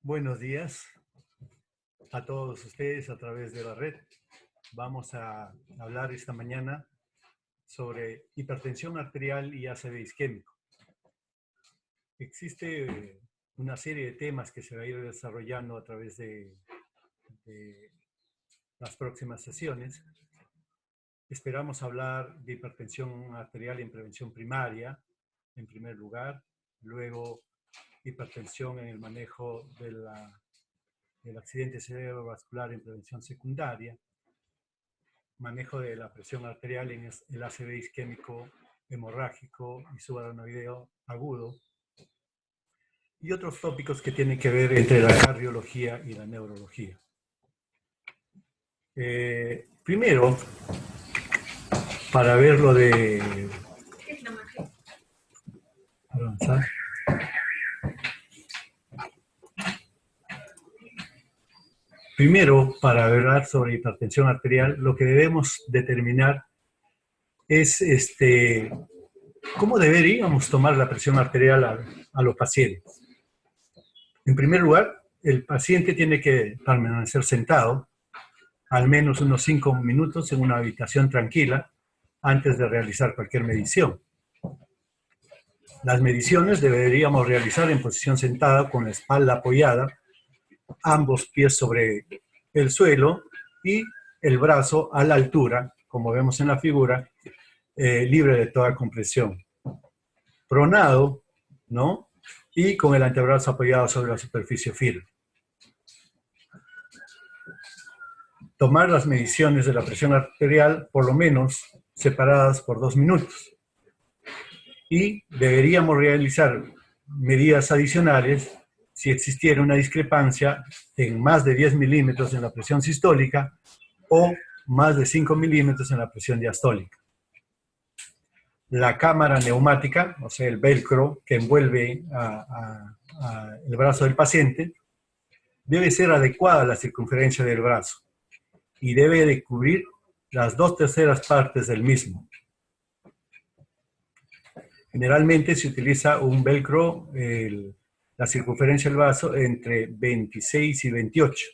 Buenos días a todos ustedes a través de la red. Vamos a hablar esta mañana sobre hipertensión arterial y ACV isquémico. Existe una serie de temas que se va a ir desarrollando a través de las próximas sesiones. Esperamos hablar de hipertensión arterial en prevención primaria, en primer lugar, luego hipertensión en el manejo del accidente cerebrovascular en prevención secundaria, manejo de la presión arterial en el ACV isquémico hemorrágico y subaranoideo agudo, y otros tópicos que tienen que ver entre la cardiología y la neurología. Primero, para ver lo de avanzar. Primero, para hablar sobre hipertensión arterial, lo que debemos determinar es cómo deberíamos tomar la presión arterial a los pacientes. En primer lugar, el paciente tiene que permanecer sentado al menos unos 5 minutos en una habitación tranquila antes de realizar cualquier medición. Las mediciones deberíamos realizar en posición sentada con la espalda apoyada, ambos pies sobre el suelo y el brazo a la altura, como vemos en la figura, libre de toda compresión. Pronado, ¿no? Y con el antebrazo apoyado sobre la superficie firme. Tomar las mediciones de la presión arterial, por lo menos, separadas por 2 minutos. Y deberíamos realizar medidas adicionales si existiera una discrepancia en más de 10 milímetros en la presión sistólica o más de 5 milímetros en la presión diastólica. La cámara neumática, o sea, el velcro que envuelve el brazo del paciente, debe ser adecuada a la circunferencia del brazo y debe de cubrir las 2/3 partes del mismo. Generalmente se utiliza un velcro, la circunferencia del brazo, entre 26 y 28.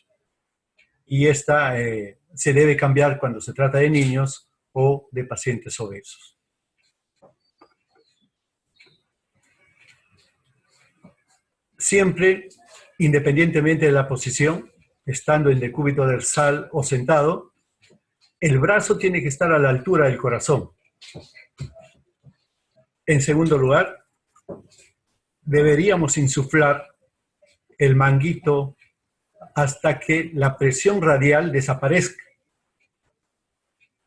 Y esta se debe cambiar cuando se trata de niños o de pacientes obesos. Siempre, independientemente de la posición, estando en decúbito dorsal o sentado, el brazo tiene que estar a la altura del corazón. En segundo lugar, deberíamos insuflar el manguito hasta que la presión radial desaparezca.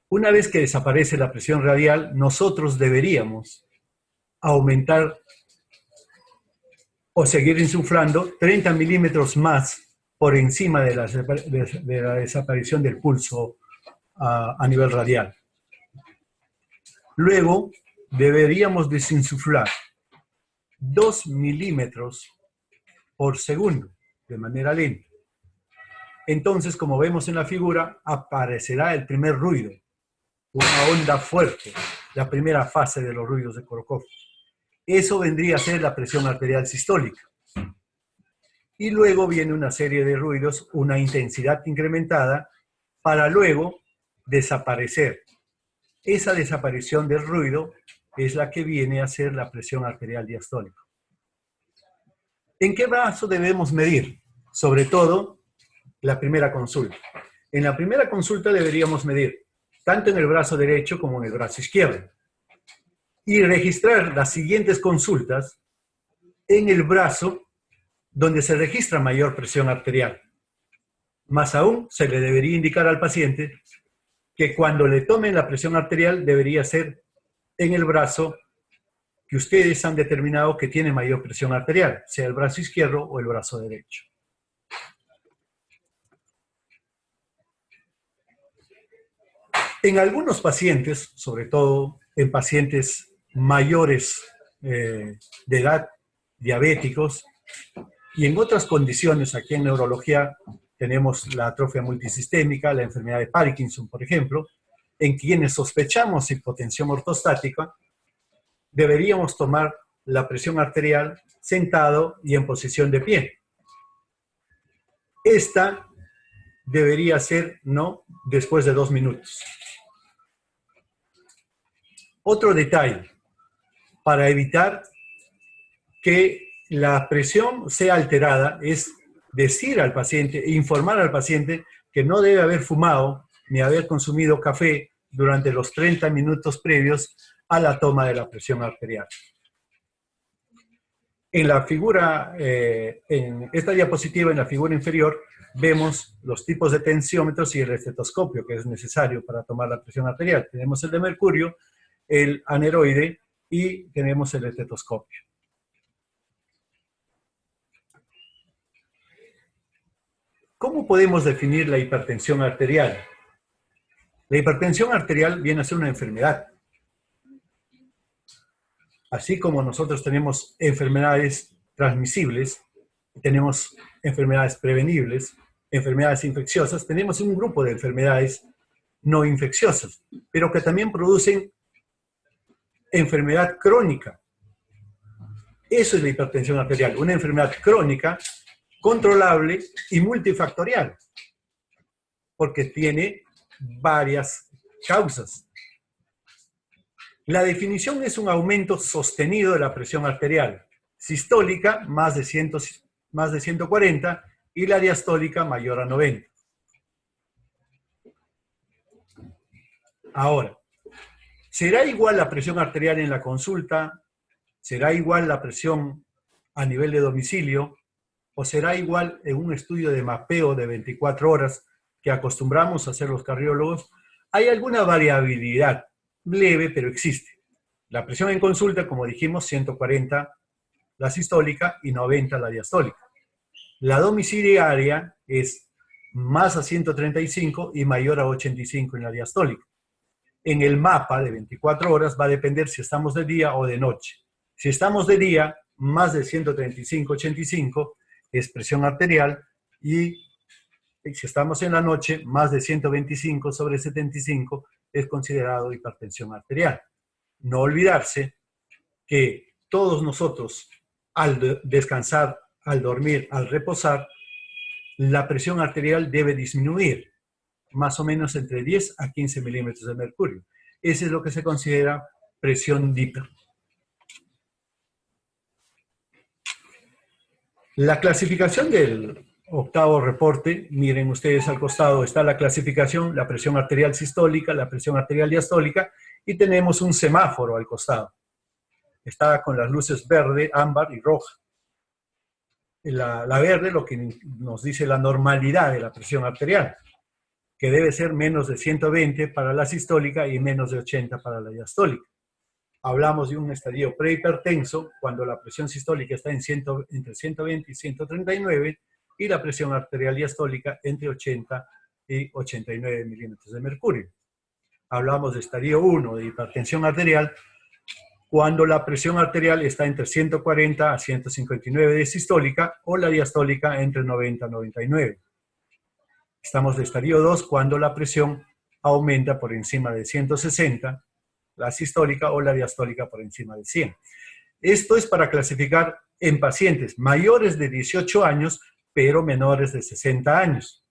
Una vez que desaparece la presión radial, nosotros deberíamos aumentar o seguir insuflando 30 milímetros más por encima de la desaparición del pulso a nivel radial. Luego, deberíamos desinsuflar 2 milímetros por segundo, de manera lenta. Entonces, como vemos en la figura, aparecerá el primer ruido, una onda fuerte, la primera fase de los ruidos de Korokov. Eso vendría a ser la presión arterial sistólica. Y luego viene una serie de ruidos, una intensidad incrementada, para luego desaparecer. Esa desaparición del ruido es la que viene a ser la presión arterial diastólica. ¿En qué brazo debemos medir? Sobre todo, la primera consulta. En la primera consulta deberíamos medir tanto en el brazo derecho como en el brazo izquierdo. Y registrar las siguientes consultas en el brazo donde se registra mayor presión arterial. Más aún, se le debería indicar al paciente que cuando le tomen la presión arterial debería ser en el brazo que ustedes han determinado que tiene mayor presión arterial, sea el brazo izquierdo o el brazo derecho. En algunos pacientes, sobre todo en pacientes mayores de edad, diabéticos, y en otras condiciones, aquí en neurología tenemos la atrofia multisistémica, la enfermedad de Parkinson, por ejemplo, en quienes sospechamos hipotensión ortostática, deberíamos tomar la presión arterial sentado y en posición de pie. Esta debería ser no después de 2 minutos. Otro detalle, para evitar que la presión sea alterada, es decir al paciente, informar al paciente que no debe haber fumado ni haber consumido café durante los 30 minutos previos a la toma de la presión arterial. En la figura, en esta diapositiva, en la figura inferior, vemos los tipos de tensiómetros y el estetoscopio que es necesario para tomar la presión arterial. Tenemos el de mercurio, el aneroide y tenemos el estetoscopio. ¿Cómo podemos definir la hipertensión arterial? La hipertensión arterial viene a ser una enfermedad. Así como nosotros tenemos enfermedades transmisibles, tenemos enfermedades prevenibles, enfermedades infecciosas, tenemos un grupo de enfermedades no infecciosas, pero que también producen enfermedad crónica. Eso es la hipertensión arterial, una enfermedad crónica, controlable y multifactorial, porque tiene varias causas. La definición es un aumento sostenido de la presión arterial, sistólica más de 140 y la diastólica mayor a 90. Ahora, ¿será igual la presión arterial en la consulta? ¿Será igual la presión a nivel de domicilio? ¿O será igual en un estudio de mapeo de 24 horas que acostumbramos a hacer los cardiólogos? Hay alguna variabilidad leve, pero existe. La presión en consulta, como dijimos, 140 la sistólica y 90 la diastólica. La domiciliaria es más a 135 y mayor a 85 en la diastólica. En el mapa de 24 horas va a depender si estamos de día o de noche. Si estamos de día, más de 135-85 es presión arterial y si estamos en la noche, más de 125 sobre 75 es considerado hipertensión arterial. No olvidarse que todos nosotros, al descansar, al dormir, al reposar, la presión arterial debe disminuir, más o menos entre 10 a 15 milímetros de mercurio. Ese es lo que se considera presión DIPER. La clasificación del octavo reporte, miren ustedes al costado, está la clasificación, la presión arterial sistólica, la presión arterial diastólica, y tenemos un semáforo al costado. Está con las luces verde, ámbar y roja. La verde lo que nos dice la normalidad de la presión arterial, que debe ser menos de 120 para la sistólica y menos de 80 para la diastólica. Hablamos de un estadio prehipertenso cuando la presión sistólica está entre 120 y 139 y la presión arterial diastólica entre 80 y 89 milímetros de mercurio. Hablamos de estadio 1 de hipertensión arterial cuando la presión arterial está entre 140 a 159 de sistólica o la diastólica entre 90 a 99. Estamos de estadio 2 cuando la presión aumenta por encima de 160, la sistólica o la diastólica por encima de 100. Esto es para clasificar en pacientes mayores de 18 años, pero menores de 60 años.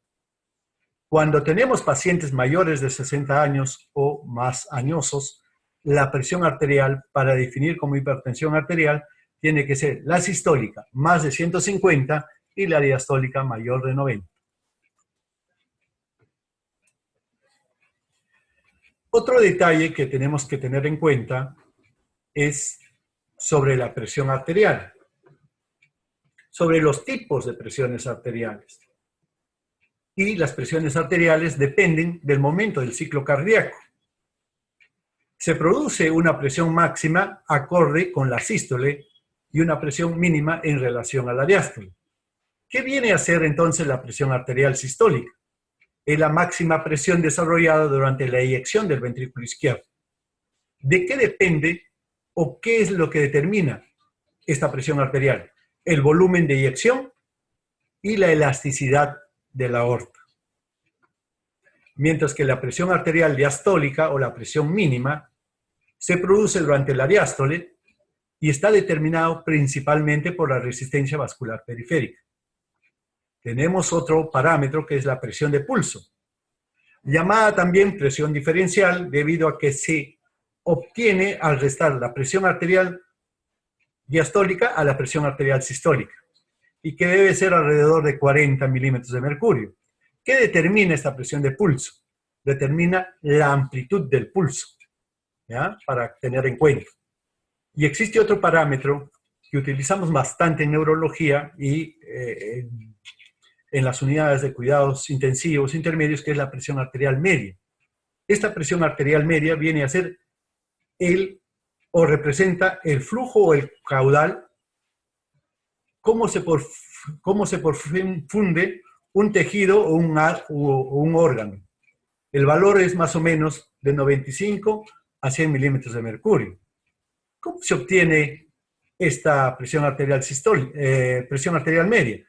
Cuando tenemos pacientes mayores de 60 años o más añosos, la presión arterial, para definir como hipertensión arterial, tiene que ser la sistólica más de 150 y la diastólica mayor de 90. Otro detalle que tenemos que tener en cuenta es sobre la presión arterial, sobre los tipos de presiones arteriales. Y las presiones arteriales dependen del momento del ciclo cardíaco. Se produce una presión máxima acorde con la sístole y una presión mínima en relación a la diástole. ¿Qué viene a ser entonces la presión arterial sistólica? Es la máxima presión desarrollada durante la eyección del ventrículo izquierdo. ¿De qué depende o qué es lo que determina esta presión arterial? El volumen de eyección y la elasticidad de la aorta. Mientras que la presión arterial diastólica o la presión mínima se produce durante la diástole y está determinado principalmente por la resistencia vascular periférica. tenemos otro parámetro que es la presión de pulso, llamada también presión diferencial debido a que se obtiene al restar la presión arterial diastólica a la presión arterial sistólica y que debe ser alrededor de 40 milímetros de mercurio. ¿Qué determina esta presión de pulso? Determina la amplitud del pulso, ¿ya? Para tener en cuenta. Y existe otro parámetro que utilizamos bastante en neurología y en las unidades de cuidados intensivos intermedios, que es la presión arterial media. Esta presión arterial media viene a ser o representa el flujo o el caudal, cómo se funde un tejido o un órgano. El valor es más o menos de 95 a 100 milímetros de mercurio. ¿Cómo se obtiene esta presión arterial presión arterial media?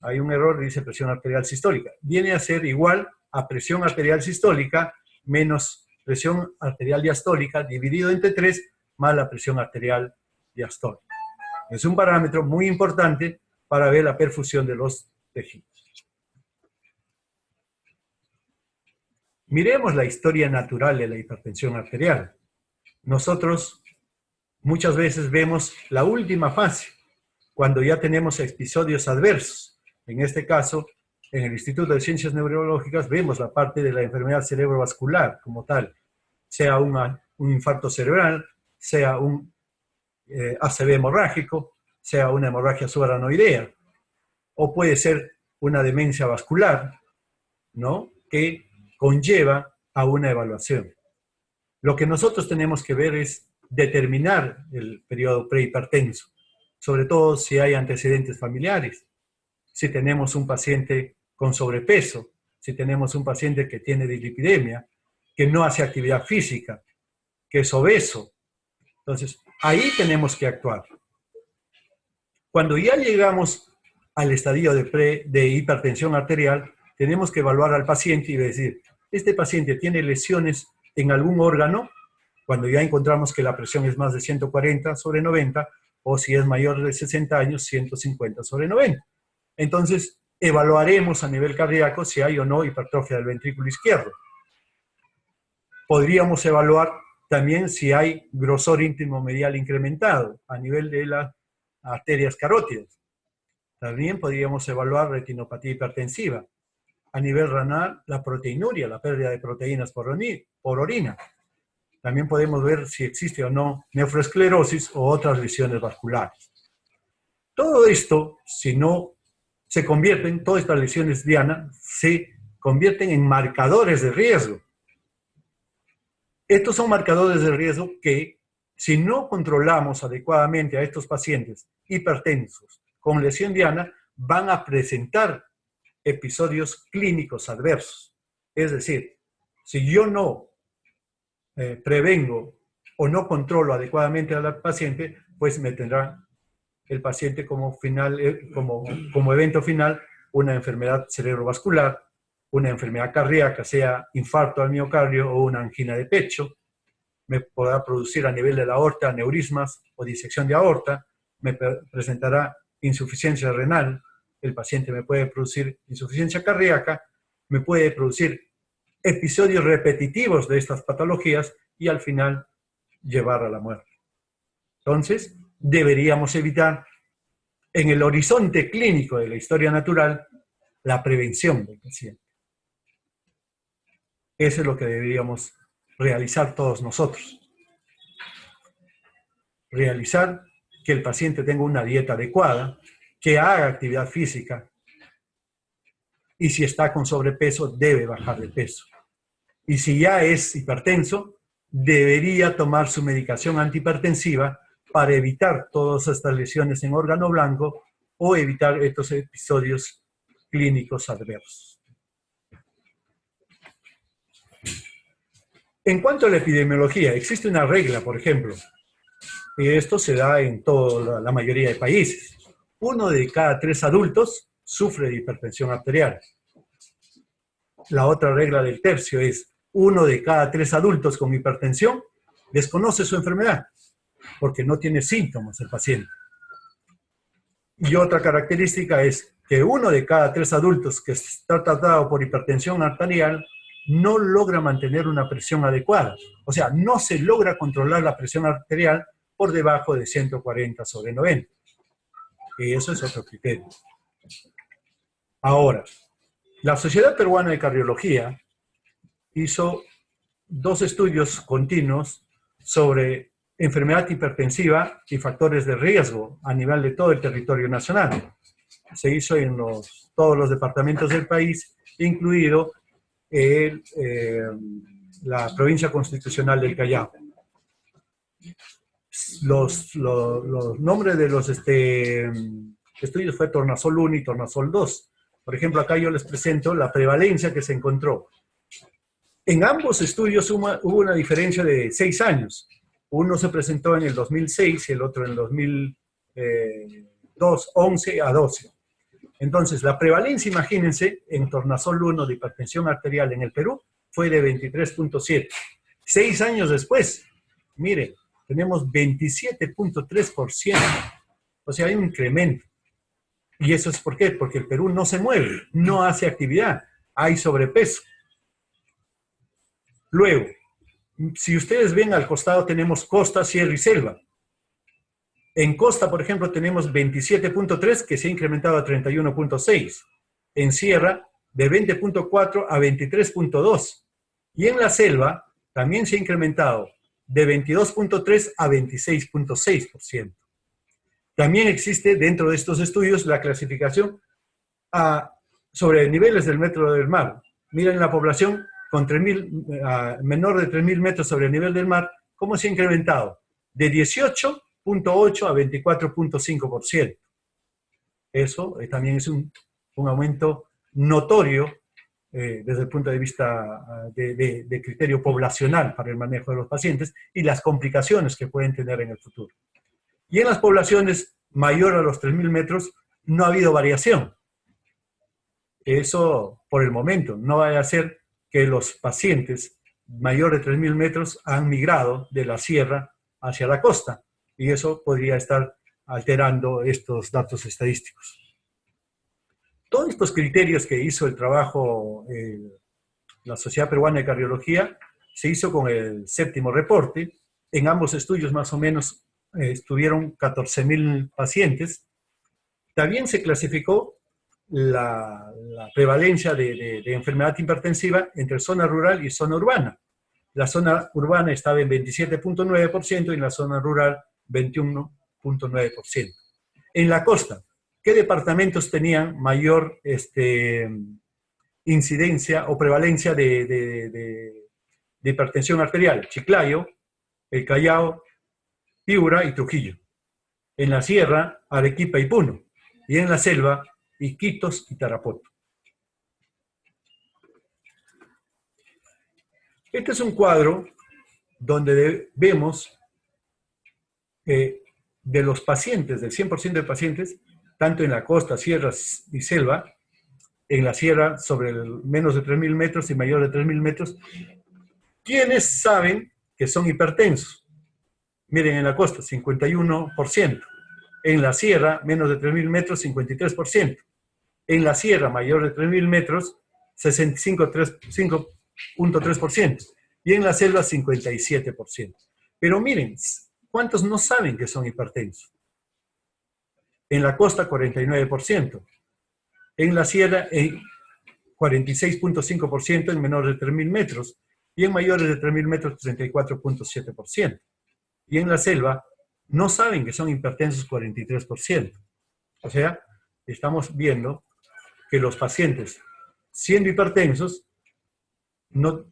Hay un error, dice presión arterial sistólica. Viene a ser igual a presión arterial sistólica menos presión arterial diastólica dividido entre 3 más la presión arterial diastólica. Es un parámetro muy importante para ver la perfusión de los tejidos. Miremos la historia natural de la hipertensión arterial. Nosotros muchas veces vemos la última fase, cuando ya tenemos episodios adversos. En este caso, en el Instituto de Ciencias Neurológicas vemos la parte de la enfermedad cerebrovascular como tal, sea un infarto cerebral, sea un ACV hemorrágico, sea una hemorragia subaranoidea, o puede ser una demencia vascular, ¿no? Que conlleva a una evaluación. Lo que nosotros tenemos que ver es determinar el periodo prehipertenso, sobre todo si hay antecedentes familiares, si tenemos un paciente con sobrepeso, si tenemos un paciente que tiene dislipidemia, que no hace actividad física, que es obeso. Entonces, ahí tenemos que actuar. Cuando ya llegamos al estadio de hipertensión arterial, tenemos que evaluar al paciente y decir, ¿este paciente tiene lesiones en algún órgano? Cuando ya encontramos que la presión es más de 140/90, o si es mayor de 60 años, 150/90. Entonces, evaluaremos a nivel cardíaco si hay o no hipertrofia del ventrículo izquierdo. Podríamos evaluar también si hay grosor íntimo medial incrementado a nivel de las arterias carótidas. También podríamos evaluar retinopatía hipertensiva. A nivel renal, la proteinuria, la pérdida de proteínas por orina. También podemos ver si existe o no nefroesclerosis o otras lesiones vasculares. Todo esto, si no se convierten, todas estas lesiones, Diana, se convierten en marcadores de riesgo. Estos son marcadores de riesgo que, si no controlamos adecuadamente a estos pacientes hipertensos con lesión diana, van a presentar episodios clínicos adversos. Es decir, si yo no prevengo o no controlo adecuadamente al paciente, pues me tendrá el paciente como evento final una enfermedad cerebrovascular, una enfermedad cardíaca, sea infarto al miocardio o una angina de pecho. Me podrá producir a nivel de la aorta aneurismas o disección de aorta, me presentará insuficiencia renal, el paciente me puede producir insuficiencia cardíaca, me puede producir episodios repetitivos de estas patologías y al final llevar a la muerte. Entonces, deberíamos evitar en el horizonte clínico de la historia natural la prevención del paciente. Eso es lo que deberíamos realizar todos nosotros. Realizar que el paciente tenga una dieta adecuada, que haga actividad física y si está con sobrepeso debe bajar de peso. Y si ya es hipertenso, debería tomar su medicación antihipertensiva para evitar todas estas lesiones en órgano blanco o evitar estos episodios clínicos adversos. En cuanto a la epidemiología, existe una regla, por ejemplo, y esto se da en toda la mayoría de países. 1 de cada 3 adultos sufre de hipertensión arterial. La otra regla del tercio es 1 de cada 3 adultos con hipertensión desconoce su enfermedad porque no tiene síntomas el paciente. Y otra característica es que 1 de cada 3 adultos que está tratado por hipertensión arterial no logra mantener una presión adecuada. O sea, no se logra controlar la presión arterial por debajo de 140/90. Y eso es otro criterio. Ahora, la Sociedad Peruana de Cardiología hizo 2 estudios continuos sobre enfermedad hipertensiva y factores de riesgo a nivel de todo el territorio nacional. Se hizo en todos los departamentos del país, incluido la provincia constitucional del Callao. Los nombres de los estudios fue Tornasol 1 y Tornasol 2. Por ejemplo, acá yo les presento la prevalencia que se encontró. En ambos estudios hubo una diferencia de 6 años. Uno se presentó en el 2006 y el otro en el 2011 a 12. Entonces, la prevalencia, imagínense, en Tornasol 1 de hipertensión arterial en el Perú fue de 23.7. 6 años después, miren, tenemos 27.3%. O sea, hay un incremento. ¿Y eso es por qué? Porque el Perú no se mueve, no hace actividad, hay sobrepeso. Luego, si ustedes ven al costado tenemos costa, sierra y selva. En costa, por ejemplo, tenemos 27.3 que se ha incrementado a 31.6. En sierra, de 20.4 a 23.2. Y en la selva, también se ha incrementado de 22.3 a 26.6%. También existe dentro de estos estudios la clasificación sobre niveles del metro del mar. Miren la población con menor de 3.000 metros sobre el nivel del mar, ¿cómo se ha incrementado? De 18.8 a 24.5%. Eso también es un aumento notorio desde el punto de vista de criterio poblacional para el manejo de los pacientes y las complicaciones que pueden tener en el futuro. Y en las poblaciones mayor a los 3.000 metros no ha habido variación. Eso por el momento. No vaya a ser que los pacientes mayores de 3.000 metros han migrado de la sierra hacia la costa. Y eso podría estar alterando estos datos estadísticos. Todos estos criterios que hizo el trabajo la Sociedad Peruana de Cardiología se hizo con el 7º reporte. En ambos estudios más o menos estuvieron 14.000 pacientes. También se clasificó la prevalencia de enfermedad hipertensiva entre zona rural y zona urbana. La zona urbana estaba en 27.9% y en la zona rural 21.9%. En la costa, ¿qué departamentos tenían mayor incidencia o prevalencia de hipertensión arterial? Chiclayo, el Callao, Piura y Trujillo. En la sierra, Arequipa y Puno. Y en la selva, Iquitos y Tarapoto. Este es un cuadro donde vemos de los pacientes, del 100% de pacientes, tanto en la costa, sierras y selva, en la sierra sobre menos de 3.000 metros y mayor de 3.000 metros, ¿quiénes saben que son hipertensos? Miren, en la costa, 51%. En la sierra, menos de 3.000 metros, 53%. En la sierra, mayor de 3.000 metros, 65.3%. Y en la selva, 57%. Pero miren, ¿cuántos no saben que son hipertensos? En la costa, 49%. En la sierra, 46.5% en menores de 3.000 metros. Y en mayores de 3.000 metros, 34.7%. Y en la selva, no saben que son hipertensos 43%. O sea, estamos viendo que los pacientes, siendo hipertensos, no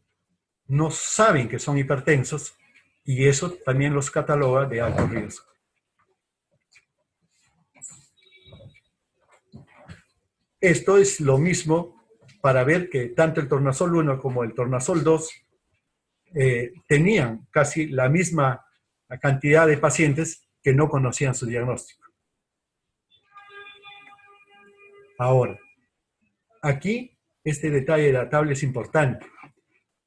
saben que son hipertensos y eso también los cataloga de alto riesgo. Esto es lo mismo para ver que tanto el Tornasol 1 como el Tornasol 2 tenían casi la misma cantidad de pacientes que no conocían su diagnóstico. Ahora, aquí este detalle de la tabla es importante,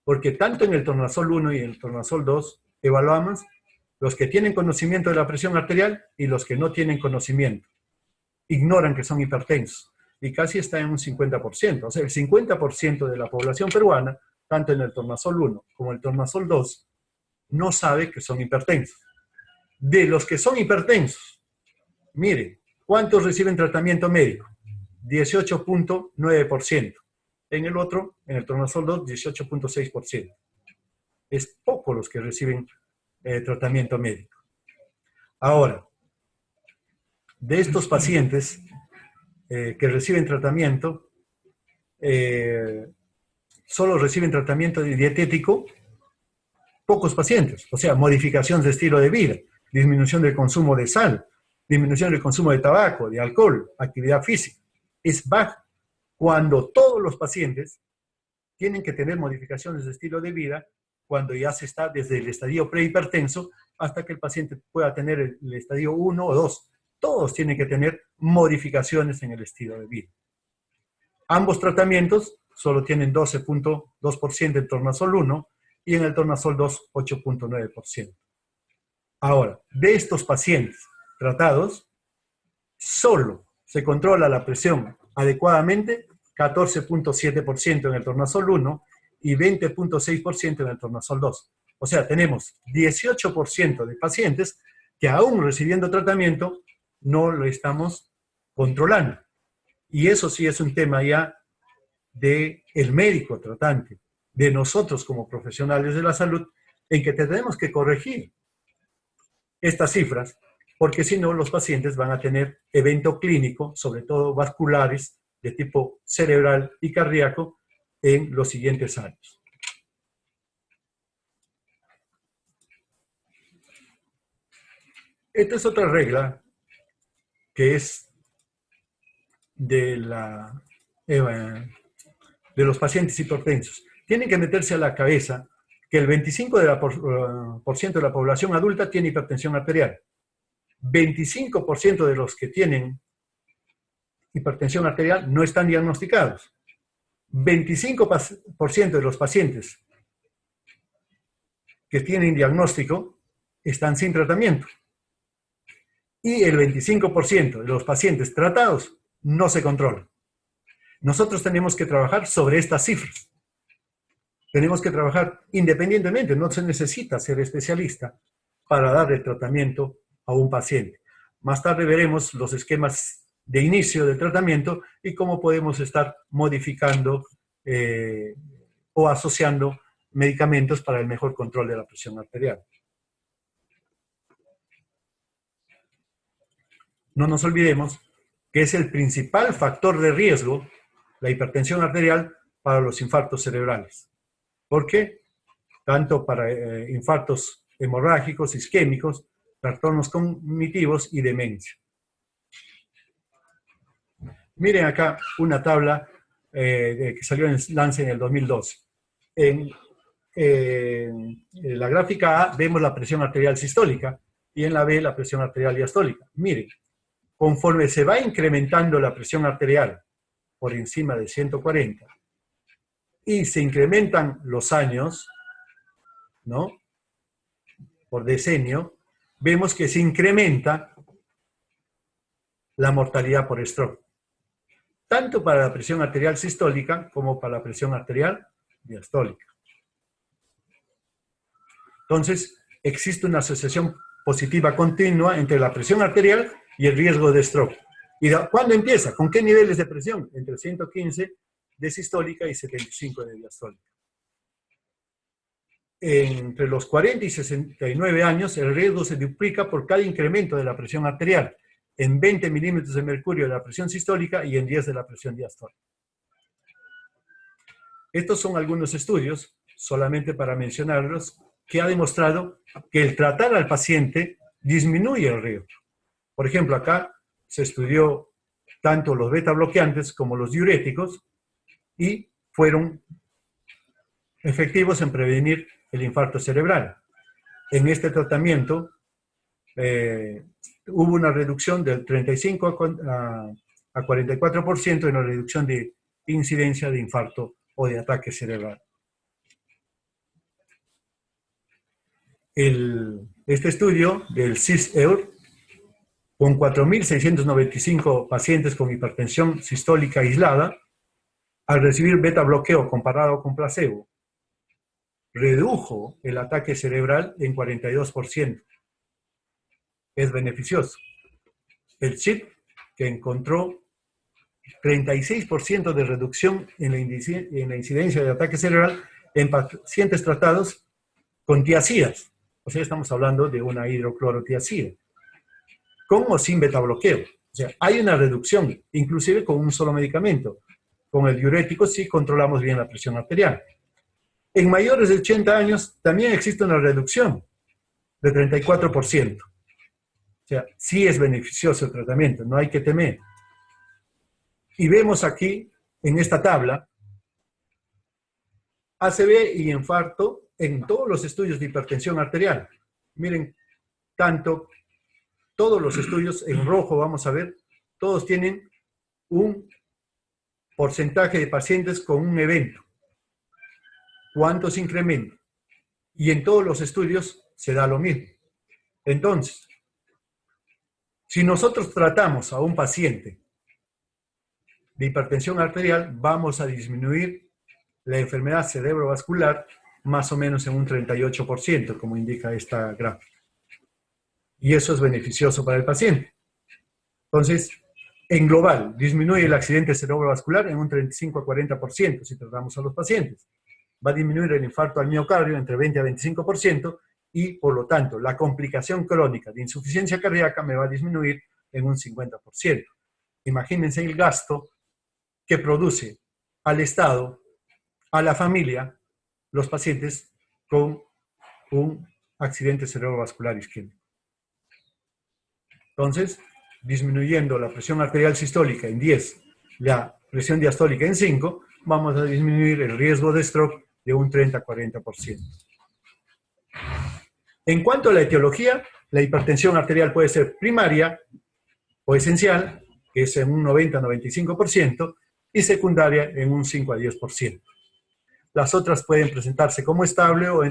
porque tanto en el Tornasol 1 y en el Tornasol 2 evaluamos los que tienen conocimiento de la presión arterial y los que no tienen conocimiento. Ignoran que son hipertensos. y casi está en un 50%. O sea, el 50% de la población peruana, tanto en el tornasol 1 como el tornasol 2, no sabe que son hipertensos. De los que son hipertensos, miren, ¿cuántos reciben tratamiento médico? 18.9%. En el otro, en el tornasol 2, 18.6%. Es poco los que reciben tratamiento médico. Ahora, de estos pacientes que reciben tratamiento, solo reciben tratamiento dietético pocos pacientes, o sea, modificación de estilo de vida, disminución del consumo de sal, disminución del consumo de tabaco, de alcohol, actividad física. Es bajo cuando todos los pacientes tienen que tener modificaciones de estilo de vida cuando ya se está desde el estadio prehipertenso hasta que el paciente pueda tener el estadio 1 o 2. Todos tienen que tener modificaciones en el estilo de vida. Ambos tratamientos solo tienen 12.2% en tornasol 1 y en el tornasol 2, 8.9%. Ahora, de estos pacientes tratados, solo se controla la presión adecuadamente 14.7% en el tornasol 1 y 20.6% en el tornasol 2. O sea, tenemos 18% de pacientes que aún recibiendo tratamiento no lo estamos controlando. Y eso sí es un tema ya del médico tratante, de nosotros como profesionales de la salud, en que tenemos que corregir estas cifras, porque si no los pacientes van a tener evento clínico, sobre todo vasculares, de tipo cerebral y cardíaco, en los siguientes años. Esta es otra regla que es de los pacientes hipertensos. Tienen que meterse a la cabeza que el 25% de la población adulta tiene hipertensión arterial. 25% de los que tienen hipertensión arterial no están diagnosticados. 25% de los pacientes que tienen diagnóstico están sin tratamiento. Y el 25% de los pacientes tratados no se controlan. Nosotros tenemos que trabajar sobre estas cifras. Tenemos que trabajar independientemente, no se necesita ser especialista para dar el tratamiento a un paciente. Más tarde veremos los esquemas de inicio del tratamiento y cómo podemos estar modificando o asociando medicamentos para el mejor control de la presión arterial. No nos olvidemos que es el principal factor de riesgo, la hipertensión arterial, para los infartos cerebrales. ¿Por qué? Tanto para infartos hemorrágicos, isquémicos, trastornos cognitivos y demencia. Miren acá una tabla que salió en Lancet en el 2012. En la gráfica A vemos la presión arterial sistólica y en la B la presión arterial diastólica. Miren, conforme se va incrementando la presión arterial por encima de 140 y se incrementan los años, ¿no?, por decenio, vemos que se incrementa la mortalidad por stroke, tanto para la presión arterial sistólica como para la presión arterial diastólica. Entonces, existe una asociación positiva continua entre la presión arterial y el riesgo de stroke. ¿Y cuándo empieza? ¿Con qué niveles de presión? Entre 115 de sistólica y 75 de diastólica. Entre los 40 y 69 años, el riesgo se duplica por cada incremento de la presión arterial, en 20 milímetros de mercurio de la presión sistólica y en 10 de la presión diastólica. Estos son algunos estudios, solamente para mencionarlos, que ha demostrado que el tratar al paciente disminuye el riesgo. Por ejemplo, acá se estudió tanto los beta bloqueantes como los diuréticos y fueron efectivos en prevenir el infarto cerebral. En este tratamiento hubo una reducción del 35 a 44% en la reducción de incidencia de infarto o de ataque cerebral. Este estudio del CIS-EUR con 4.695 pacientes con hipertensión sistólica aislada, al recibir beta bloqueo comparado con placebo, redujo el ataque cerebral en 42%. Es beneficioso. El CHIP, que encontró 36% de reducción en la incidencia de ataque cerebral en pacientes tratados con tiazidas. O sea, estamos hablando de una hidroclorotiazida, con o sin beta bloqueo. O sea, hay una reducción, inclusive con un solo medicamento. Con el diurético sí controlamos bien la presión arterial. En mayores de 80 años también existe una reducción de 34%. O sea, sí es beneficioso el tratamiento, no hay que temer. Y vemos aquí, en esta tabla, ACV y infarto en todos los estudios de hipertensión arterial. Miren, todos los estudios en rojo, vamos a ver, todos tienen un porcentaje de pacientes con un evento. ¿Cuántos incrementan? Y en todos los estudios se da lo mismo. Entonces, si nosotros tratamos a un paciente de hipertensión arterial, vamos a disminuir la enfermedad cerebrovascular más o menos en un 38%, como indica esta gráfica. Y eso es beneficioso para el paciente. Entonces, en global, disminuye el accidente cerebrovascular en un 35 a 40% si tratamos a los pacientes. Va a disminuir el infarto al miocardio entre 20 a 25% y, por lo tanto, la complicación crónica de insuficiencia cardíaca me va a disminuir en un 50%. Imagínense el gasto que produce al Estado, a la familia, los pacientes con un accidente cerebrovascular isquémico. Entonces, disminuyendo la presión arterial sistólica en 10, la presión diastólica en 5, vamos a disminuir el riesgo de stroke de un 30 a 40%. En cuanto a la etiología, la hipertensión arterial puede ser primaria o esencial, que es en un 90 a 95%, y secundaria en un 5 a 10%. Las otras pueden presentarse como estable o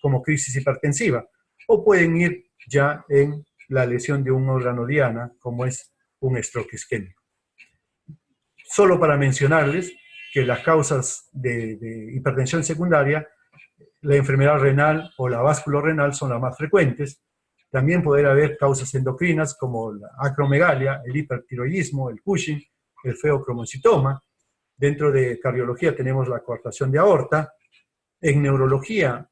como crisis hipertensiva, o pueden ir ya en la lesión de un órgano diana, como es un stroke isquémico. Solo para mencionarles que las causas de hipertensión secundaria, la enfermedad renal o la vasculorenal son las más frecuentes. También puede haber causas endocrinas como la acromegalia, el hipertiroidismo, el Cushing, el feocromocitoma. Dentro de cardiología tenemos la coartación de aorta. En neurología,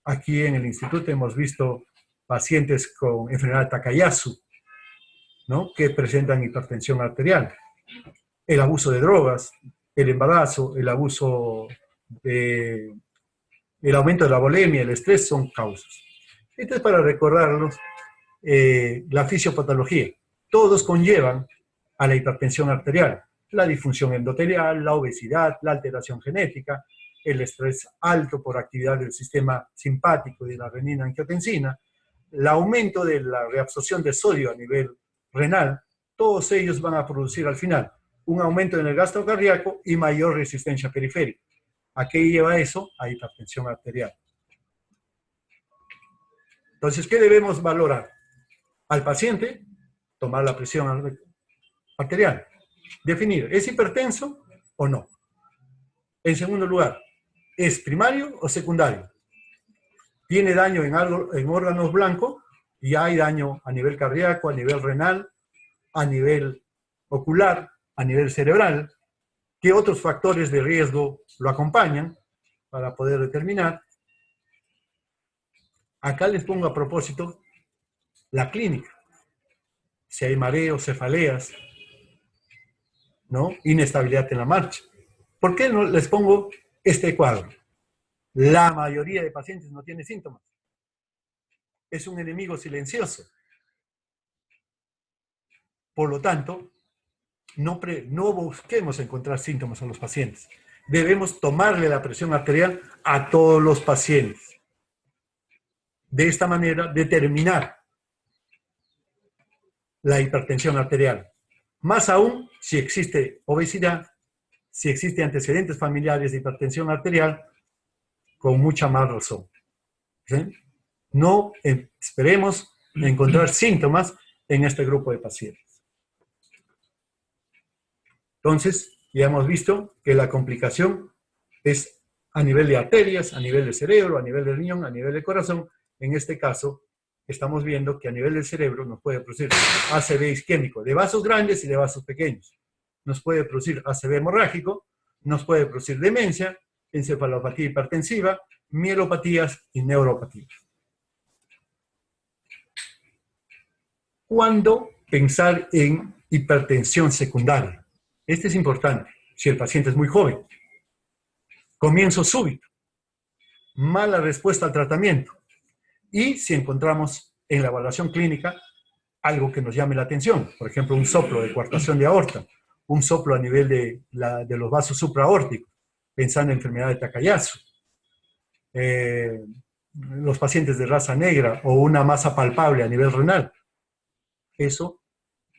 aquí en el instituto hemos visto pacientes con enfermedad de Takayasu, ¿no?, que presentan hipertensión arterial. El abuso de drogas, el embarazo, el abuso el aumento de la bulimia, el estrés son causas. Entonces, para recordarlos, la fisiopatología, todos conllevan a la hipertensión arterial, la disfunción endotelial, la obesidad, la alteración genética, el estrés alto por actividad del sistema simpático y de la renina-angiotensina, el aumento de la reabsorción de sodio a nivel renal, todos ellos van a producir al final un aumento en el gasto cardíaco y mayor resistencia periférica. ¿A qué lleva eso? A hipertensión arterial. Entonces, ¿qué debemos valorar? Al paciente, tomar la presión arterial. Definir, ¿es hipertenso o no? En segundo lugar, ¿es primario o secundario? ¿Tiene daño en órganos blancos? Y hay daño a nivel cardíaco, a nivel renal, a nivel ocular, a nivel cerebral. ¿Qué otros factores de riesgo lo acompañan para poder determinar? Acá les pongo a propósito la clínica. Si hay mareos, cefaleas, ¿no?, inestabilidad en la marcha. ¿Por qué no les pongo este cuadro? La mayoría de pacientes no tiene síntomas. Es un enemigo silencioso. Por lo tanto, no busquemos encontrar síntomas a los pacientes. Debemos tomarle la presión arterial a todos los pacientes. De esta manera, determinar la hipertensión arterial. Más aún, si existe obesidad, si existen antecedentes familiares de hipertensión arterial, con mucha más razón. ¿Sí? No esperemos encontrar síntomas en este grupo de pacientes. Entonces, ya hemos visto que la complicación es a nivel de arterias, a nivel de cerebro, a nivel de riñón, a nivel de corazón. En este caso, estamos viendo que a nivel del cerebro nos puede producir ACV isquémico de vasos grandes y de vasos pequeños. Nos puede producir ACV hemorrágico, nos puede producir demencia, encefalopatía hipertensiva, mielopatías y neuropatías. ¿Cuándo pensar en hipertensión secundaria? Este es importante, si el paciente es muy joven. Comienzo súbito, mala respuesta al tratamiento y si encontramos en la evaluación clínica algo que nos llame la atención, por ejemplo, un soplo de coartación de aorta, un soplo a nivel de los vasos supraaórticos, pensando en enfermedad de Takayasu, los pacientes de raza negra o una masa palpable a nivel renal. Eso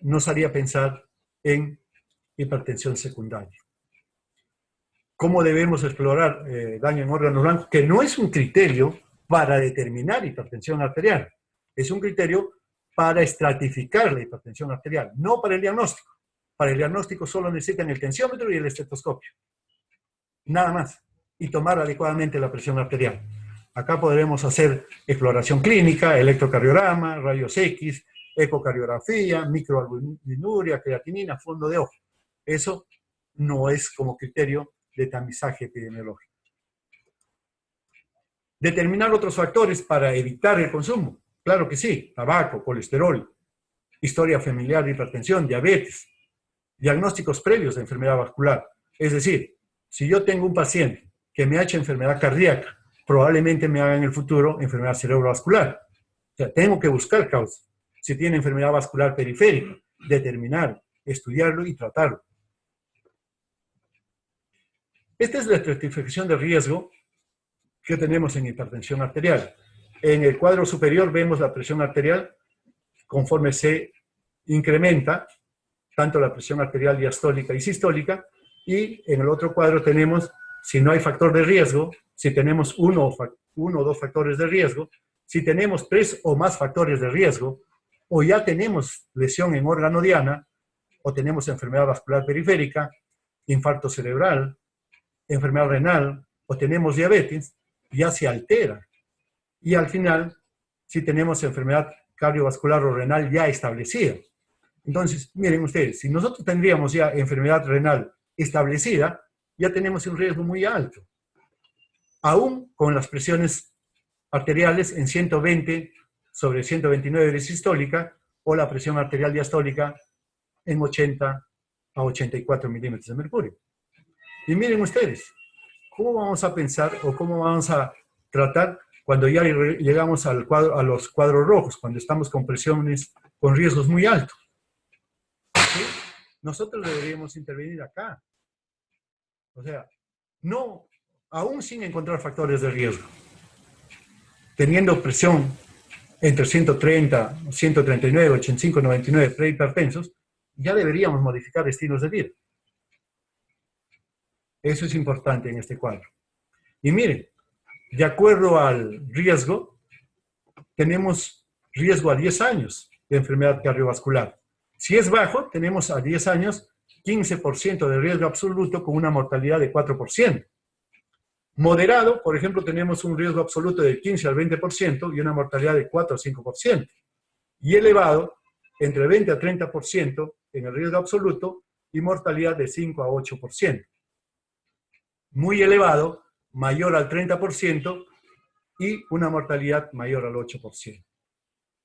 nos haría pensar en hipertensión secundaria. ¿Cómo debemos explorar daño en órganos blancos? Que no es un criterio para determinar hipertensión arterial, es un criterio para estratificar la hipertensión arterial, no para el diagnóstico. Para el diagnóstico solo necesitan el tensiómetro y el estetoscopio. Nada más. Y tomar adecuadamente la presión arterial. Acá podremos hacer exploración clínica, electrocardiograma, rayos X, ecocardiografía, microalbuminuria, creatinina, fondo de ojo. Eso no es como criterio de tamizaje epidemiológico. Determinar otros factores para evitar el consumo. Claro que sí, tabaco, colesterol, historia familiar de hipertensión, diabetes, diagnósticos previos de enfermedad vascular. Es decir, si yo tengo un paciente que me ha hecho enfermedad cardíaca, probablemente me haga en el futuro enfermedad cerebrovascular. O sea, tengo que buscar causas. Si tiene enfermedad vascular periférica, determinar, estudiarlo y tratarlo. Esta es la estratificación de riesgo que tenemos en hipertensión arterial. En el cuadro superior vemos la presión arterial conforme se incrementa tanto la presión arterial diastólica y sistólica, y en el otro cuadro tenemos si no hay factor de riesgo, si tenemos uno o dos factores de riesgo, si tenemos 3 o más factores de riesgo, o ya tenemos lesión en órgano diana, o tenemos enfermedad vascular periférica, infarto cerebral, enfermedad renal, o tenemos diabetes, ya se altera. Y al final, si tenemos enfermedad cardiovascular o renal ya establecida. Entonces, miren ustedes, si nosotros tendríamos ya enfermedad renal establecida, ya tenemos un riesgo muy alto. Aún con las presiones arteriales en 120 sobre 129 de sistólica, o la presión arterial diastólica en 80 a 84 milímetros de mercurio. Y miren ustedes, ¿cómo vamos a pensar o cómo vamos a tratar cuando ya llegamos a los cuadros rojos, cuando estamos con presiones con riesgos muy altos? ¿Sí? Nosotros deberíamos intervenir acá. O sea, no, aún sin encontrar factores de riesgo, teniendo presión entre 130, 139, 85, 99 prehipertensos, ya deberíamos modificar estilos de vida. Eso es importante en este cuadro. Y miren, de acuerdo al riesgo, tenemos riesgo a 10 años de enfermedad cardiovascular. Si es bajo, tenemos a 10 años 15% de riesgo absoluto con una mortalidad de 4%. Moderado, por ejemplo, tenemos un riesgo absoluto de 15 al 20% y una mortalidad de 4 a 5%. Y elevado, entre 20 a 30% en el riesgo absoluto y mortalidad de 5 a 8%. Muy elevado, mayor al 30% y una mortalidad mayor al 8%.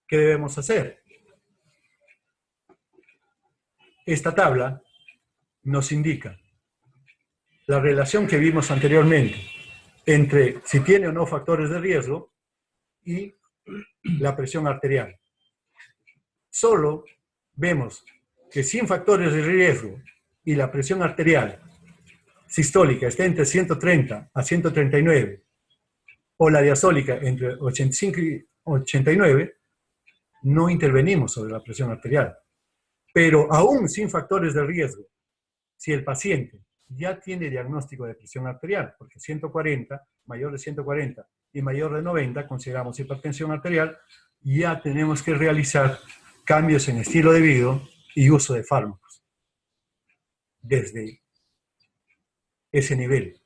¿Qué debemos hacer? Esta tabla nos indica la relación que vimos anteriormente entre si tiene o no factores de riesgo y la presión arterial. Solo vemos que sin factores de riesgo y la presión arterial sistólica está entre 130 a 139 o la diastólica entre 85 y 89, no intervenimos sobre la presión arterial. Pero aún sin factores de riesgo, si el paciente ya tiene diagnóstico de presión arterial, porque 140, mayor de 140 y mayor de 90, consideramos hipertensión arterial, ya tenemos que realizar cambios en estilo de vida y uso de fármacos. Desde ese nivel.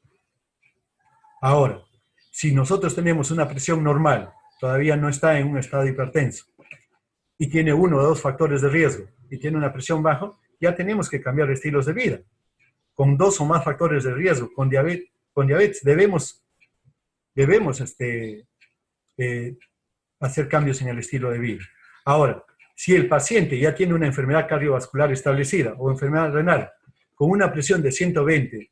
Ahora, si nosotros tenemos una presión normal, todavía no está en un estado hipertenso, y tiene 1 o 2 factores de riesgo, y tiene una presión baja, ya tenemos que cambiar estilos de vida. Con 2 o más factores de riesgo, con diabetes debemos hacer cambios en el estilo de vida. Ahora, si el paciente ya tiene una enfermedad cardiovascular establecida o enfermedad renal con una presión de 120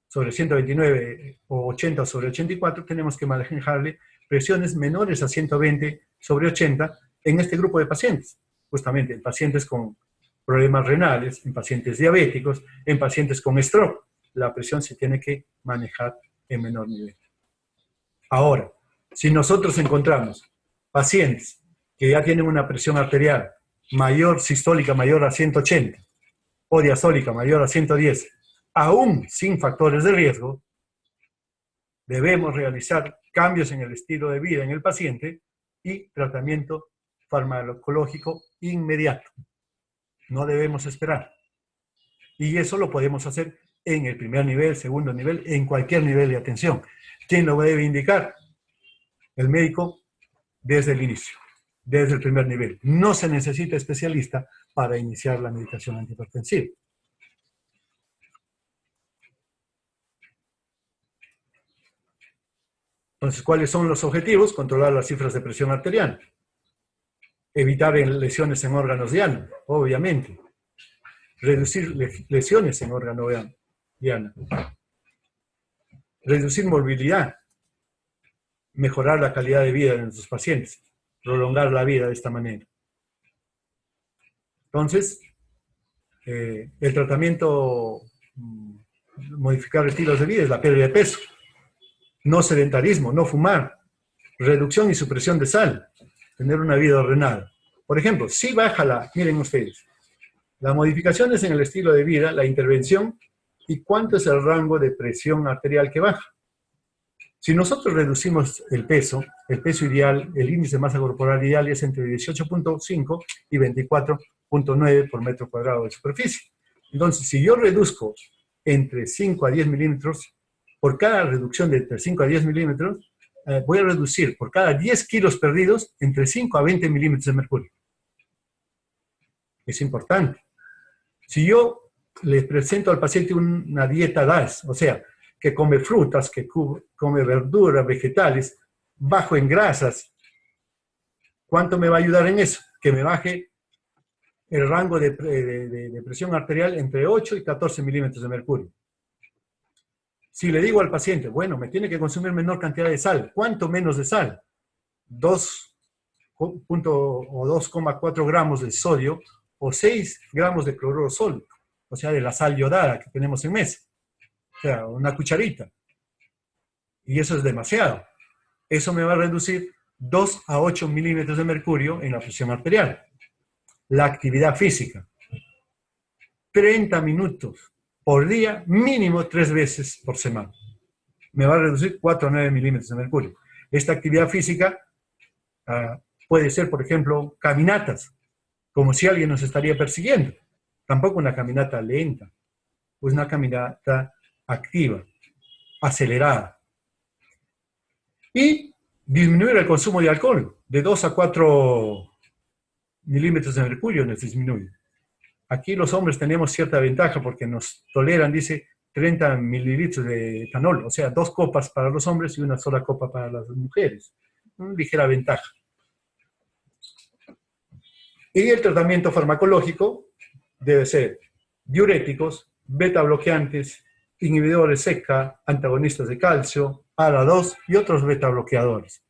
sobre 129 o 80 sobre 84, tenemos que manejarle presiones menores a 120 sobre 80 en este grupo de pacientes. Justamente en pacientes con problemas renales, en pacientes diabéticos, en pacientes con stroke. La presión se tiene que manejar en menor nivel. Ahora, si nosotros encontramos pacientes que ya tienen una presión arterial mayor, sistólica mayor a 180 o diastólica mayor a 110, aún sin factores de riesgo, debemos realizar cambios en el estilo de vida en el paciente y tratamiento farmacológico inmediato. No debemos esperar. Y eso lo podemos hacer en el primer nivel, segundo nivel, en cualquier nivel de atención. ¿Quién lo debe indicar? El médico desde el inicio, desde el primer nivel. No se necesita especialista para iniciar la medicación antihipertensiva. Entonces, ¿cuáles son los objetivos? Controlar las cifras de presión arterial. Evitar lesiones en órganos diana, obviamente. Reducir lesiones en órgano diana. Reducir movilidad. Mejorar la calidad de vida de nuestros pacientes. Prolongar la vida de esta manera. Entonces, el tratamiento, modificar estilos de vida, es la pérdida de peso. No sedentarismo, no fumar. Reducción y supresión de sal. Tener una vida ordenada. Por ejemplo, si baja miren ustedes, las modificaciones en el estilo de vida, la intervención y cuánto es el rango de presión arterial que baja. Si nosotros reducimos el peso ideal, el índice de masa corporal ideal es entre 18.5 y 24.9 por metro cuadrado de superficie. Entonces, si yo reduzco entre 5 a 10 milímetros, por cada reducción de entre 5 a 10 milímetros, voy a reducir por cada 10 kilos perdidos entre 5 a 20 milímetros de mercurio. Es importante. Si yo le presento al paciente una dieta DAS, o sea, que come frutas, que come verduras, vegetales, bajo en grasas, ¿cuánto me va a ayudar en eso? Que me baje el rango de presión arterial entre 8 y 14 milímetros de mercurio. Si le digo al paciente, bueno, me tiene que consumir menor cantidad de sal, ¿cuánto menos de sal? 2,4 gramos de sodio o 6 gramos de cloruro sólico, o sea, de la sal yodada que tenemos en mesa. O sea, una cucharita. Y eso es demasiado. Eso me va a reducir 2 a 8 milímetros de mercurio en la presión arterial. La actividad física. 30 minutos por día, mínimo 3 veces por semana. Me va a reducir 4 a 9 milímetros de mercurio. Esta actividad física puede ser, por ejemplo, caminatas, como si alguien nos estaría persiguiendo. Tampoco una caminata lenta, pues una caminata activa, acelerada. Y disminuir el consumo de alcohol, de 2 a 4 milímetros de mercurio nos disminuye. Aquí los hombres tenemos cierta ventaja porque nos toleran, dice, 30 mililitros de etanol, o sea, 2 copas para los hombres y una sola copa para las mujeres. Una ligera ventaja. Y el tratamiento farmacológico debe ser diuréticos, beta bloqueantes, inhibidores SECA, antagonistas de calcio, ARA2 y otros beta bloqueadores.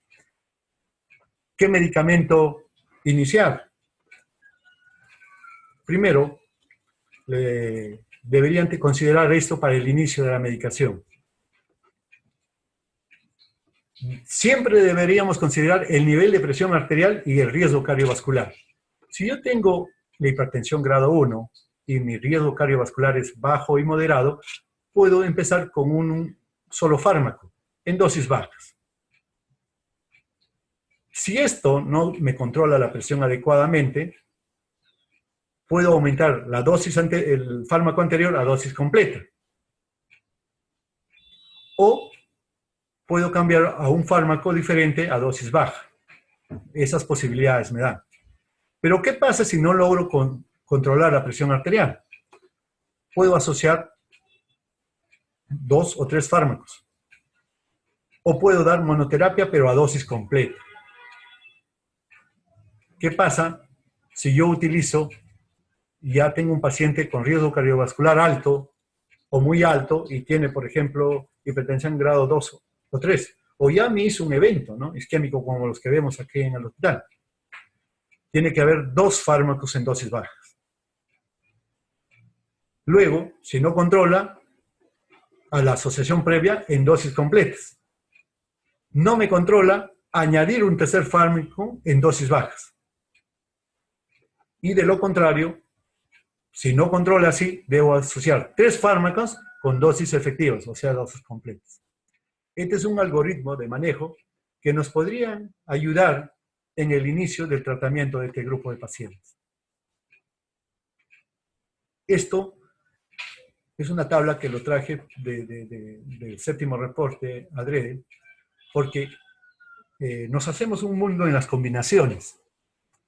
¿Qué medicamento iniciar? Primero, deberían considerar esto para el inicio de la medicación. Siempre deberíamos considerar el nivel de presión arterial y el riesgo cardiovascular. Si yo tengo la hipertensión grado 1 y mi riesgo cardiovascular es bajo y moderado, puedo empezar con un solo fármaco, en dosis bajas. Si esto no me controla la presión adecuadamente, puedo aumentar la dosis el fármaco anterior a dosis completa. O puedo cambiar a un fármaco diferente a dosis baja. Esas posibilidades me dan. Pero ¿qué pasa si no logro controlar la presión arterial? Puedo asociar 2 o 3 fármacos. O puedo dar monoterapia, pero a dosis completa. ¿Qué pasa si yo utilizo, ya tengo un paciente con riesgo cardiovascular alto o muy alto y tiene, por ejemplo, hipertensión grado 2 o 3, o ya me hizo un evento, ¿no?, isquémico como los que vemos aquí en el hospital? Tiene que haber 2 fármacos en dosis bajas. Luego, si no controla, a la asociación previa en dosis completas. No me controla, añadir un tercer fármaco en dosis bajas. Y de lo contrario, si no controla así, debo asociar 3 fármacos con dosis efectivas, o sea, dosis completas. Este es un algoritmo de manejo que nos podría ayudar en el inicio del tratamiento de este grupo de pacientes. Esto es una tabla que lo traje del séptimo reporte adrede, porque nos hacemos un mundo en las combinaciones.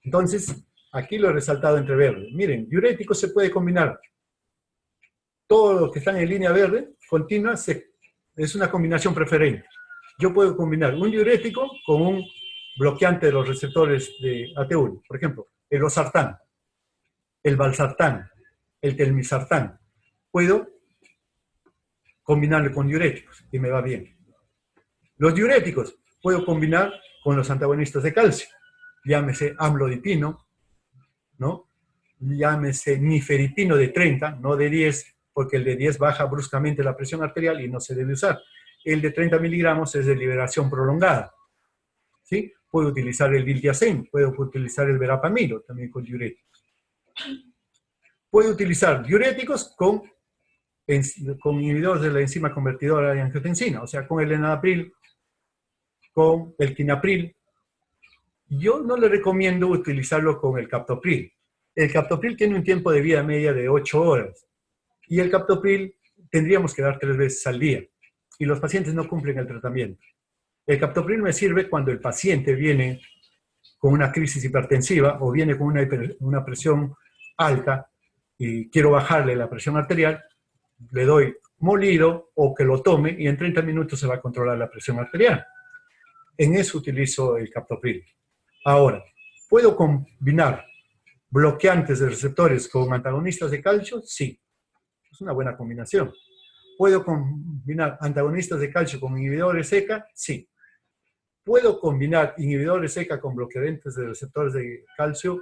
Entonces, aquí lo he resaltado entre verde. Miren, diurético se puede combinar. Todo lo que está en línea verde continua es una combinación preferente. Yo puedo combinar un diurético con un bloqueante de los receptores de AT1. Por ejemplo, el losartán, el valsartán, el telmisartán. Puedo combinarlo con diuréticos y me va bien. Los diuréticos puedo combinar con los antagonistas de calcio. Llámese amlodipino, ¿no? Llámese nifedipino de 30, no de 10, porque el de 10 baja bruscamente la presión arterial y no se debe usar. El de 30 miligramos es de liberación prolongada, ¿sí? Puedo utilizar el diltiazem, puedo utilizar el verapamilo, también con diuréticos. Puedo utilizar diuréticos con inhibidores de la enzima convertidora de angiotensina, o sea, con el enalapril, con el quinapril. Yo no le recomiendo utilizarlo con el captopril. El captopril tiene un tiempo de vida media de 8 horas. Y el captopril tendríamos que dar 3 veces al día. Y los pacientes no cumplen el tratamiento. El captopril me sirve cuando el paciente viene con una crisis hipertensiva o viene con una presión alta y quiero bajarle la presión arterial, le doy molido o que lo tome y en 30 minutos se va a controlar la presión arterial. En eso utilizo el captopril. Ahora, ¿puedo combinar bloqueantes de receptores con antagonistas de calcio? Sí, es una buena combinación. ¿Puedo combinar antagonistas de calcio con inhibidores ECA? Sí. ¿Puedo combinar inhibidores ECA con bloqueantes de receptores de calcio?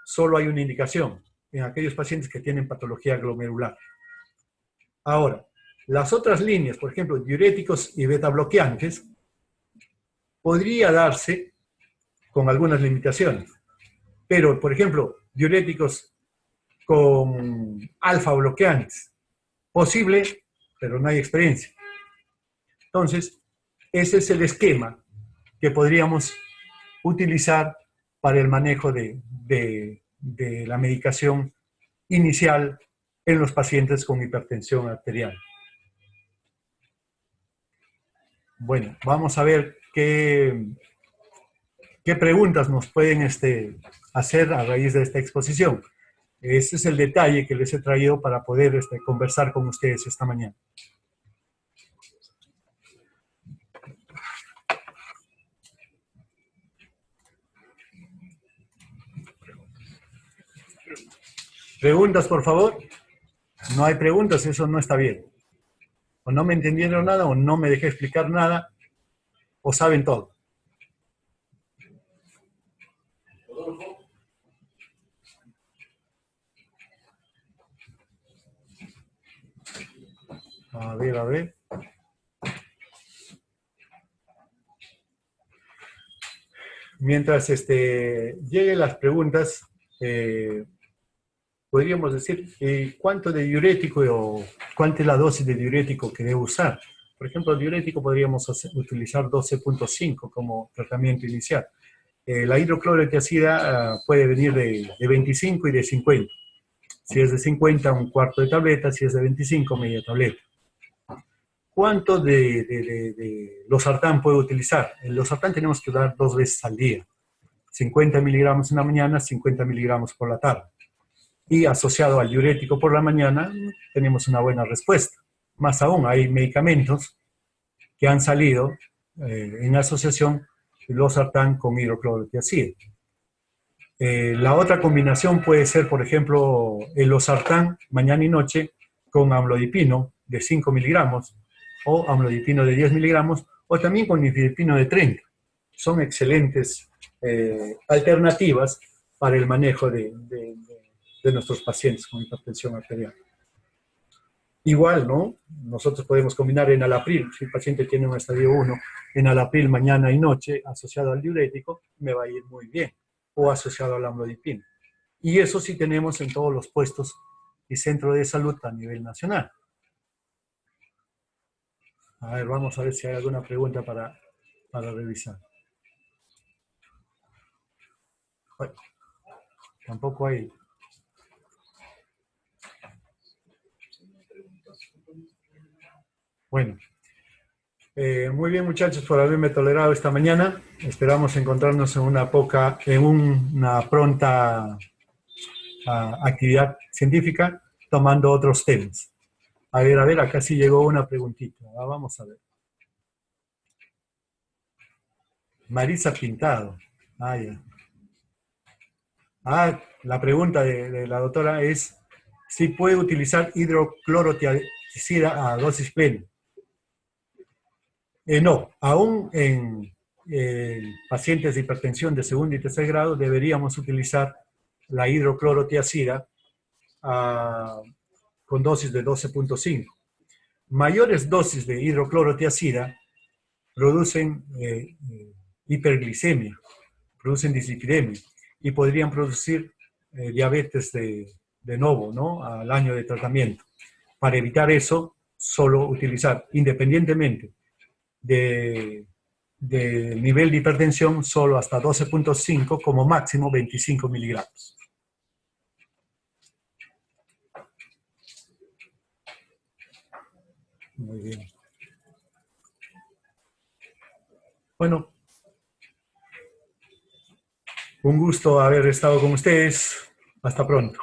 Solo hay una indicación, en aquellos pacientes que tienen patología glomerular. Ahora, las otras líneas, por ejemplo, diuréticos y beta bloqueantes, podría darse con algunas limitaciones. Pero, por ejemplo, diuréticos con alfa bloqueantes, posible, pero no hay experiencia. Entonces, ese es el esquema que podríamos utilizar para el manejo de la medicación inicial en los pacientes con hipertensión arterial. Bueno, vamos a ver qué preguntas nos pueden hacer a raíz de esta exposición. Ese es el detalle que les he traído para poder conversar con ustedes esta mañana. ¿Preguntas, por favor? No hay preguntas, eso no está bien. O no me entendieron nada, o no me dejé explicar nada, o saben todo. A ver, a ver. Mientras lleguen las preguntas, podríamos decir, ¿cuánto de diurético o cuánta es la dosis de diurético que debo usar? Por ejemplo, el diurético podríamos utilizar 12.5 como tratamiento inicial. La hidroclorotiazida puede venir de 25 y de 50. Si es de 50, un cuarto de tableta. Si es de 25, media tableta. ¿Cuánto de losartán puede utilizar? El losartán tenemos que dar 2 veces al día. 50 miligramos en la mañana, 50 miligramos por la tarde. Y asociado al diurético por la mañana, tenemos una buena respuesta. Más aún, hay medicamentos que han salido en asociación losartán con hidroclorotiazida. La otra combinación puede ser, por ejemplo, el losartán mañana y noche con amlodipino de 5 miligramos o amlodipino de 10 miligramos o también con nifedipino de 30. Son excelentes alternativas para el manejo de nuestros pacientes con hipertensión arterial. Igual, ¿no? Nosotros podemos combinar enalapril. Si el paciente tiene un estadio 1, enalapril mañana y noche asociado al diurético, me va a ir muy bien. O asociado al amlodipino. Y eso sí tenemos en todos los puestos y centros de salud a nivel nacional. A ver, vamos a ver si hay alguna pregunta para revisar. Bueno, tampoco hay. Bueno, muy bien muchachos por haberme tolerado esta mañana. Esperamos encontrarnos en una pronta actividad científica tomando otros temas. A ver, acá sí llegó una preguntita. Vamos a ver. Marisa Pintado. Ya. La pregunta de la doctora es si puede utilizar hidroclorotiazida a dosis plena. No, aún en pacientes de hipertensión de segundo y tercer grado deberíamos utilizar la hidroclorotiazida con dosis de 12.5. Mayores dosis de hidroclorotiazida producen hiperglicemia, producen dislipidemia y podrían producir diabetes de novo, ¿no? Al año de tratamiento. Para evitar eso, solo utilizar, independientemente del nivel de hipertensión, solo hasta 12.5, como máximo 25 miligramos. Muy bien. Bueno, un gusto haber estado con ustedes. Hasta pronto.